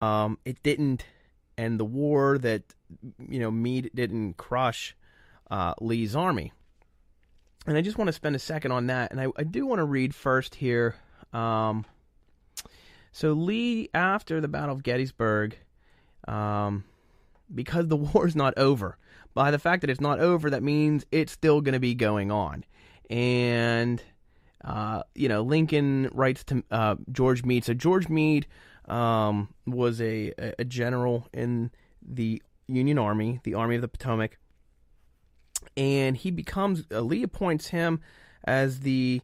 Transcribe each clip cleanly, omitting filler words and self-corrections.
It didn't end the war. That Meade didn't crush Lee's army. And I just want to spend a second on that. And I do want to read first here. So Lee, after the Battle of Gettysburg, because the war's not over. By the fact that it's not over, that means it's still going to be going on. And, Lincoln writes to George Meade. So George Meade was a general in the Union Army, the Army of the Potomac. And he becomes, Lee appoints him as the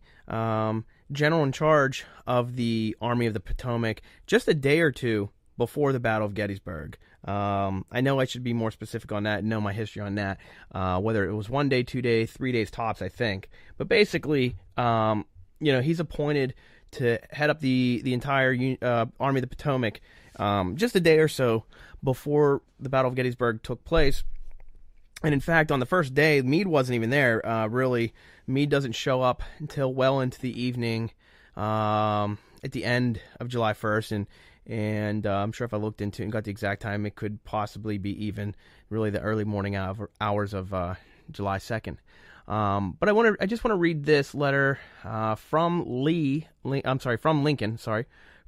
general in charge of the Army of the Potomac just a day or two before the Battle of Gettysburg. I know I should be more specific on that and know my history on that, whether it was 1 day, 2 days, 3 days tops, I think. But basically, he's appointed to head up the entire Army of the Potomac just a day or so before the Battle of Gettysburg took place. And in fact, on the first day, Meade wasn't even there, really. Meade doesn't show up until well into the evening at the end of July 1st. And I'm sure if I looked into it and got the exact time, it could possibly be even really the early morning hours of July 2nd. But I just want to read this letter from Lincoln,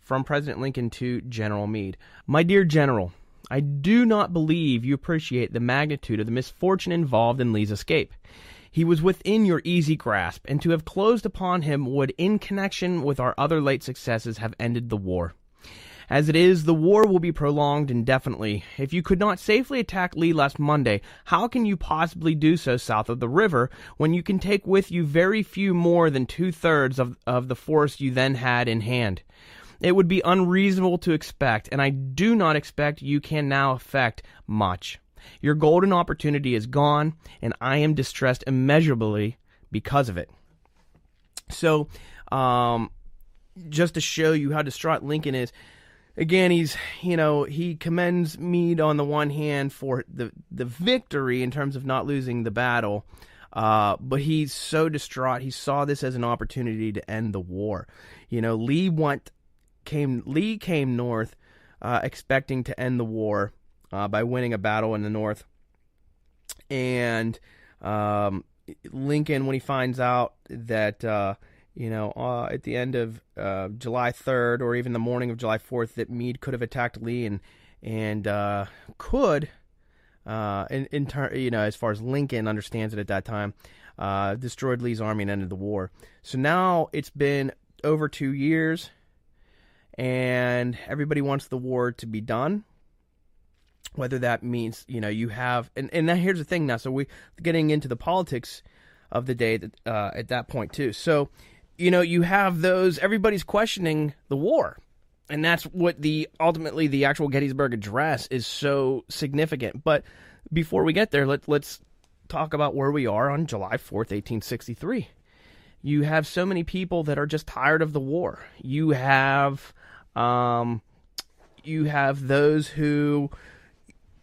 from President Lincoln to General Meade. My dear General, I do not believe you appreciate the magnitude of the misfortune involved in Lee's escape. He was within your easy grasp, and to have closed upon him would, in connection with our other late successes, have ended the war. As it is, the war will be prolonged indefinitely. If you could not safely attack Lee last Monday, how can you possibly do so south of the river when you can take with you very few more than 2/3 of the force you then had in hand? It would be unreasonable to expect, and I do not expect you can now effect much. Your golden opportunity is gone, and I am distressed immeasurably because of it. So, just to show you how distraught Lincoln is, again, he commends Meade on the one hand for the victory in terms of not losing the battle, but he's so distraught. He saw this as an opportunity to end the war. Lee came north expecting to end the war by winning a battle in the north, and Lincoln, when he finds out that at the end of July 3rd or even the morning of July 4th, that Meade could have attacked Lee and could, in turn, as far as Lincoln understands it at that time, destroyed Lee's army and ended the war. So now it's been over 2 years, and everybody wants the war to be done. Whether that means, you have, and now here's the thing now, so we're getting into the politics of the day at that point too. So, you have those, everybody's questioning the war. And that's what ultimately the actual Gettysburg Address is so significant. But before we get there, let's talk about where we are on July 4th, 1863. You have so many people that are just tired of the war. You have those who,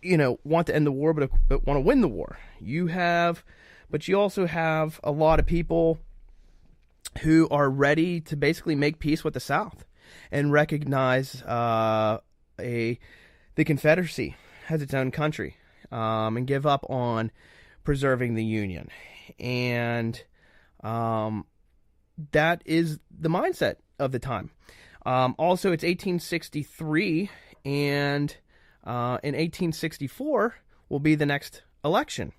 want to end the war, but want to win the war. But you also have a lot of people who are ready to basically make peace with the South and recognize the Confederacy as its own country, and give up on preserving the Union. And that is the mindset of the time. Also, it's 1863, and in 1864 will be the next election.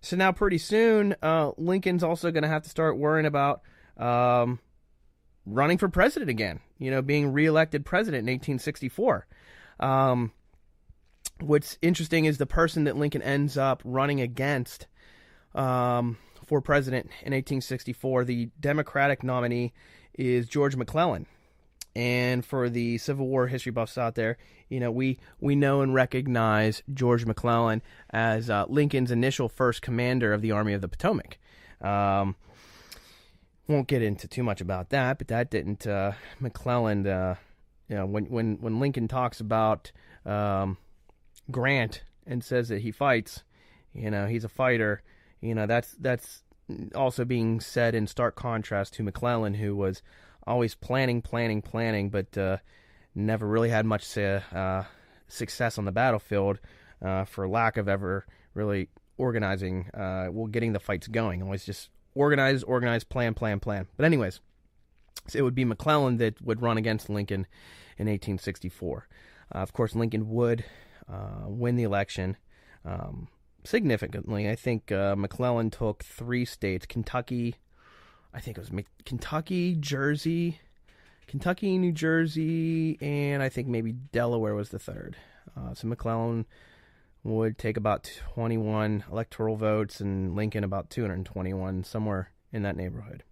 So now pretty soon, Lincoln's also going to have to start worrying about running for president again, being reelected president in 1864. What's interesting is the person that Lincoln ends up running against for president in 1864, the Democratic nominee, is George McClellan. And for the Civil War history buffs out there, we know and recognize George McClellan as Lincoln's initial first commander of the Army of the Potomac. Won't get into too much about that, but that didn't McClellan. When Lincoln talks about Grant and says that he fights, he's a fighter. That's also being said in stark contrast to McClellan, who was always planning, but never really had much success on the battlefield for lack of ever really organizing, getting the fights going. Always just organize, plan. But anyways, so it would be McClellan that would run against Lincoln in 1864. Of course, Lincoln would win the election significantly. I think McClellan took 3 states: Kentucky, I think it was Kentucky, New Jersey, and I think maybe Delaware was the third. So McClellan would take about 21 electoral votes, and Lincoln about 221, somewhere in that neighborhood.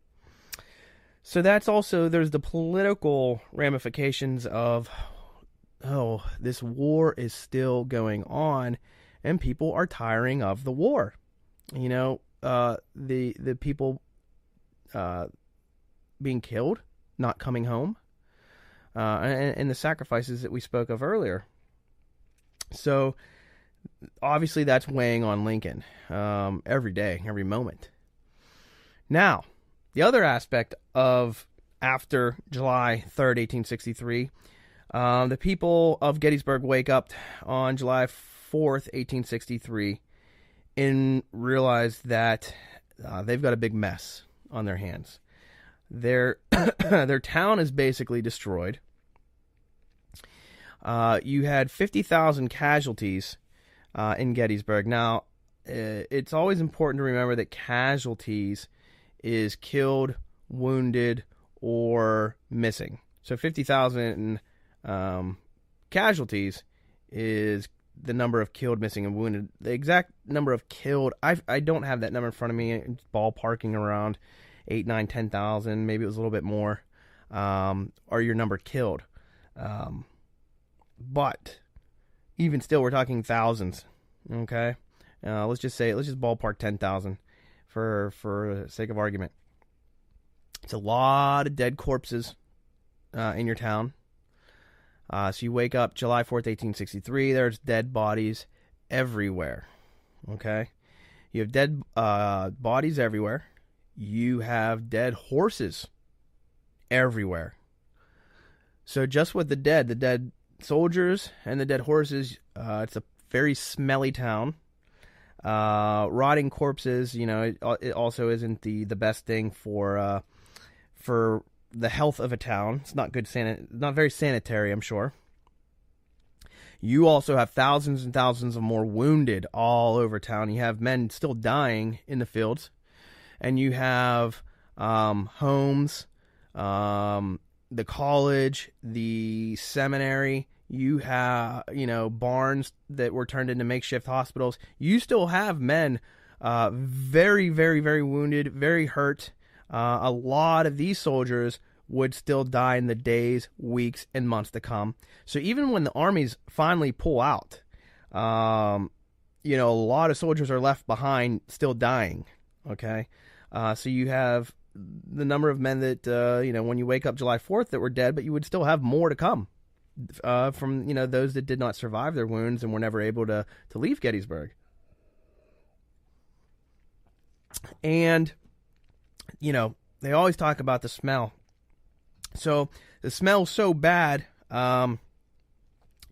So that's also, there's the political ramifications of, this war is still going on, and people are tiring of the war. The people being killed, not coming home, and the sacrifices that we spoke of earlier. So obviously that's weighing on Lincoln every day, every moment. Now, the other aspect of after July 3rd, 1863, the people of Gettysburg wake up on July 4th, 1863, and realize that they've got a big mess on their hands. Their town is basically destroyed. You had 50,000 casualties in Gettysburg. Now, it's always important to remember that casualties is killed, wounded, or missing. So 50,000 casualties is the number of killed, missing, and wounded. The exact number of killed, I don't have that number in front of me. It's ballparking around 8, 9, 10,000. Maybe it was a little bit more. Or your number killed. But even still, we're talking thousands. Okay, let's just ballpark 10,000 for the sake of argument. It's a lot of dead corpses in your town. So you wake up July 4th, 1863. There's dead bodies everywhere. Okay, you have dead bodies everywhere. You have dead horses everywhere. So just with the dead soldiers and the dead horses, it's a very smelly town. Rotting corpses, it also isn't the best thing for the health of a town. It's not good, not very sanitary, I'm sure. You also have thousands and thousands of more wounded all over town. You have men still dying in the fields, and you have homes, the college, the seminary. You have, barns that were turned into makeshift hospitals. You still have men very, very, very wounded, very hurt. A lot of these soldiers would still die in the days, weeks, and months to come. So even when the armies finally pull out, a lot of soldiers are left behind still dying, okay? So you have the number of men that, when you wake up July 4th that were dead, but you would still have more to come. From those that did not survive their wounds and were never able to leave Gettysburg. And they always talk about the smell. So the smell's so bad. Now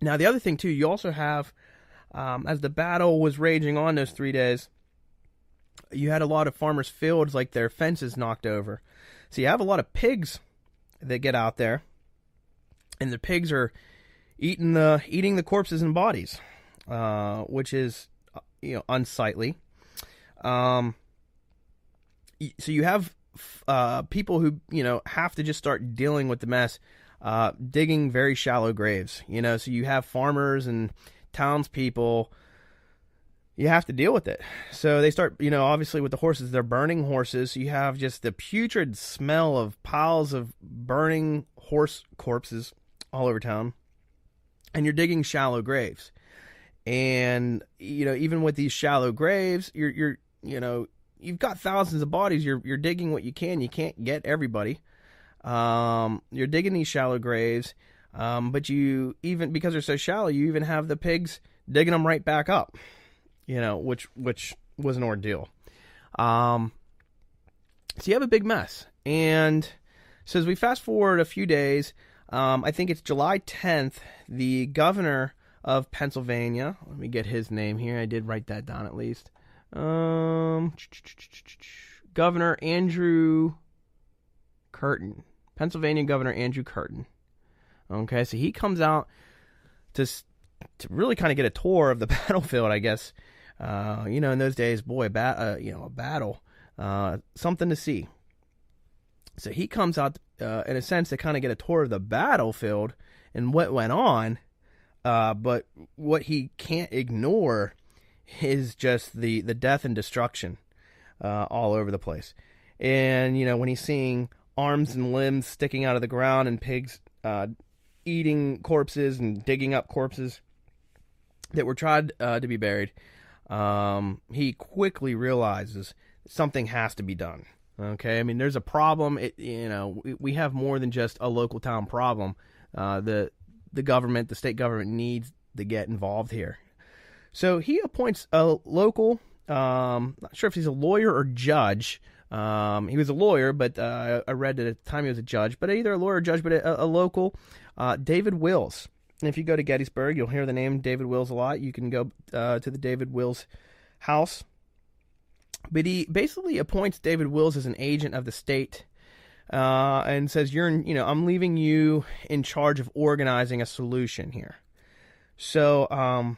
the other thing too, you also have, as the battle was raging on those 3 days, you had a lot of farmers' fields, like their fences knocked over. So you have a lot of pigs that get out there. And the pigs are eating the corpses and bodies, which is unsightly. So you have people who have to just start dealing with the mess, digging very shallow graves. So you have farmers and townspeople. You have to deal with it. So they start, obviously with the horses, they're burning horses. So you have just the putrid smell of piles of burning horse corpses all over town, and you're digging shallow graves. And even with these shallow graves, you've got thousands of bodies. You're digging what you can. You can't get everybody. You're digging these shallow graves, but you, even because they're so shallow, you even have the pigs digging them right back up. Which was an ordeal. So you have a big mess. And so as we fast forward a few days, I think it's July 10th, the governor of Pennsylvania, let me get his name here. I did write that down at least. Governor Andrew Curtin. Pennsylvania Governor Andrew Curtin. Okay, so he comes out to really kind of get a tour of the battlefield, I guess. In those days, boy, a battle, something to see. So he comes out, in a sense, to kind of get a tour of the battlefield and what went on. But what he can't ignore is just the death and destruction all over the place. And, when he's seeing arms and limbs sticking out of the ground and pigs eating corpses and digging up corpses that were tried to be buried, he quickly realizes something has to be done. Okay, I mean, there's a problem. We have more than just a local town problem. The government, the state government, needs to get involved here. So he appoints a local, not sure if he's a lawyer or judge. He was a lawyer, but I read that at the time he was a judge. But either a lawyer or judge, but a local, David Wills. And if you go to Gettysburg, you'll hear the name David Wills a lot. You can go to the David Wills house. But he basically appoints David Wills as an agent of the state, and says, I'm leaving you in charge of organizing a solution here. So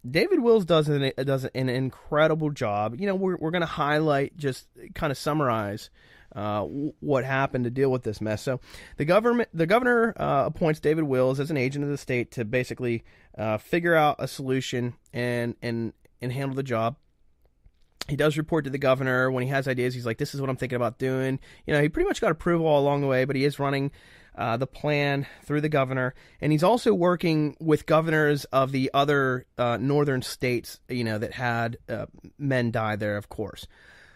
David Wills does an incredible job. We're going to highlight, just kind of summarize what happened to deal with this mess. So the governor appoints David Wills as an agent of the state to basically figure out a solution and handle the job. He does report to the governor when he has ideas. He's like, this is what I'm thinking about doing. He pretty much got approval all along the way, but he is running the plan through the governor. And he's also working with governors of the other northern states, that had men die there, of course.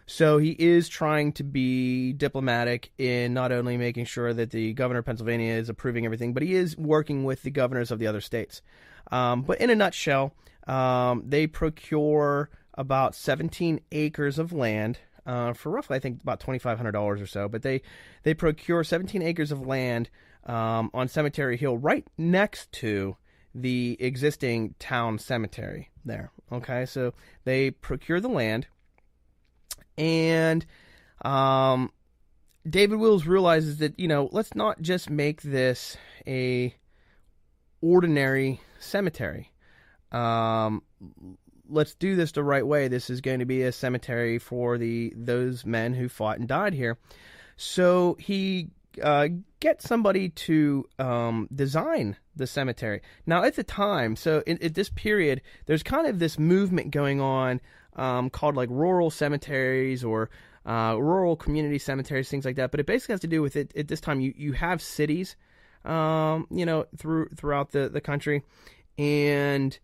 So he is trying to be diplomatic in not only making sure that the governor of Pennsylvania is approving everything, but he is working with the governors of the other states. But in a nutshell, they procure about 17 acres of land for roughly, I think, about $2,500 or so. But they procure 17 acres of land on Cemetery Hill, right next to the existing town cemetery there. Okay, so they procure the land, and David Wills realizes that, let's not just make this a ordinary cemetery. Let's do this the right way. This is going to be a cemetery for those men who fought and died here. So he gets somebody to design the cemetery. Now, at the time, so at this period, there's kind of this movement going on called like rural cemeteries or rural community cemeteries, things like that. But it basically has to do with it. At this time, you have cities, throughout the country, and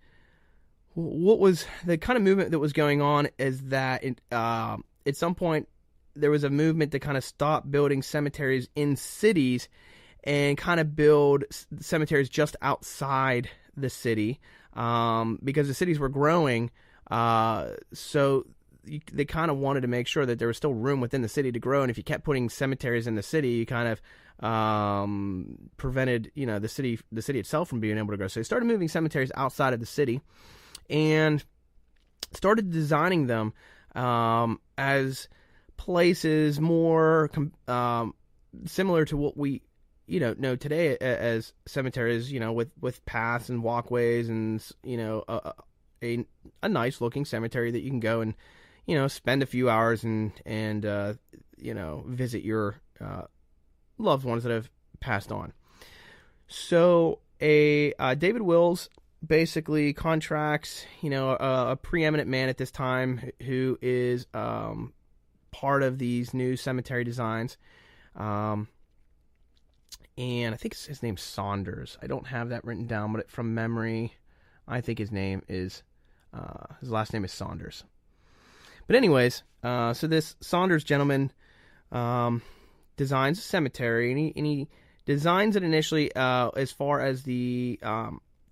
what was the kind of movement that was going on is that at some point there was a movement to kind of stop building cemeteries in cities and kind of build cemeteries just outside the city, because the cities were growing. So they kind of wanted to make sure that there was still room within the city to grow. And if you kept putting cemeteries in the city, you kind of prevented, the city itself from being able to grow. So they started moving cemeteries outside of the city and started designing them as places more similar to what we know today as cemeteries, with paths and walkways and a nice looking cemetery that you can go and spend a few hours and visit your loved ones that have passed on. So David Wills basically contracts, a preeminent man at this time who is part of these new cemetery designs. And I think his name's Saunders. I don't have that written down, but from memory, I think his last name is Saunders. But anyways, so this Saunders gentleman designs a cemetery, and he designs it initially as far as the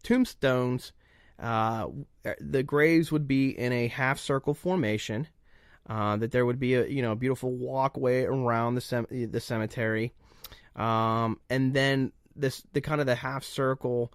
tombstones. The graves would be in a half circle formation. That there would be a beautiful walkway around the cemetery, and then the kind of the half circle